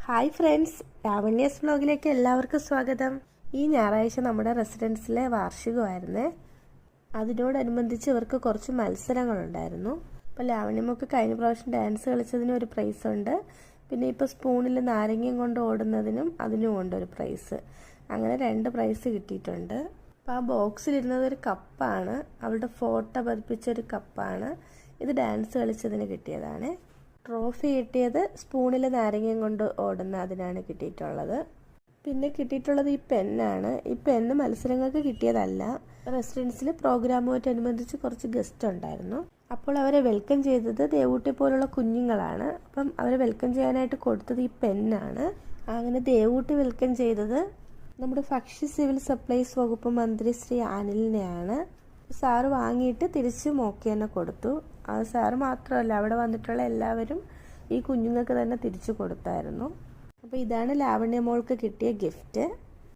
Hi friends, ലാവണ്യാസ് വ്ലോഗിലേക്ക് എല്ലാവർക്കും സ്വാഗതം. ഈ ഞായറാഴ്ച നമ്മുടെ റെസിഡൻസിലെ വാർഷികമായിരുന്നേ. അതിനോടനുബന്ധിച്ച് ഇവർക്ക് കുറച്ച് മത്സരങ്ങളുണ്ടായിരുന്നു. അപ്പോൾ ലാവണ്യമൊക്കെ കഴിഞ്ഞ പ്രാവശ്യം ഡാൻസ് കളിച്ചതിന് ഒരു പ്രൈസ് ഉണ്ട്. പിന്നെ ഇപ്പോൾ സ്പൂണിൽ നാരങ്ങയും കൊണ്ട് ഓടുന്നതിനും അതിനും കൊണ്ടൊരു പ്രൈസ്. അങ്ങനെ 2 പ്രൈസ് കിട്ടിയിട്ടുണ്ട്. അപ്പോൾ ആ ബോക്സിലിരുന്നത് ഒരു കപ്പാണ്, അവളുടെ ഫോട്ടോ പതിപ്പിച്ചൊരു കപ്പാണ്. ഇത് ഡാൻസ് കളിച്ചതിന് കിട്ടിയതാണ്. ട്രോഫി കിട്ടിയത് സ്പൂണിൽ നാരങ്ങയും കൊണ്ട് ഓടുന്ന അതിനാണ് കിട്ടിയിട്ടുള്ളത്. പിന്നെ കിട്ടിയിട്ടുള്ളത് ഈ പെന്നാണ്. ഈ പെന്ന് മത്സരങ്ങൾക്ക് കിട്ടിയതല്ല. റെസിഡൻസിൽ പ്രോഗ്രാമുമായിട്ടനുബന്ധിച്ച് കുറച്ച് ഗസ്റ്റ് ഉണ്ടായിരുന്നു. അപ്പോൾ അവരെ വെൽക്കം ചെയ്തത് ദേവൂട്ടി പോലുള്ള കുഞ്ഞുങ്ങളാണ്. അപ്പം അവരെ വെൽക്കം ചെയ്യാനായിട്ട് കൊടുത്തത് ഈ പെന്നാണ്. അങ്ങനെ ദേവൂട്ടി വെൽക്കം ചെയ്തത് നമ്മുടെ ഭക്ഷ്യ സിവിൽ സപ്ലൈസ് വകുപ്പ് മന്ത്രി ശ്രീ അനിലിനെയാണ്. സാറ് വാങ്ങിയിട്ട് തിരിച്ച് മോക്കി തന്നെ കൊടുത്തു. ആ സാറ് മാത്രമല്ല, അവിടെ വന്നിട്ടുള്ള എല്ലാവരും ഈ കുഞ്ഞുങ്ങൾക്ക് തന്നെ തിരിച്ചു കൊടുത്തായിരുന്നു. അപ്പോൾ ഇതാണ് ലാവണ്യ മോൾക്ക് കിട്ടിയ ഗിഫ്റ്റ്.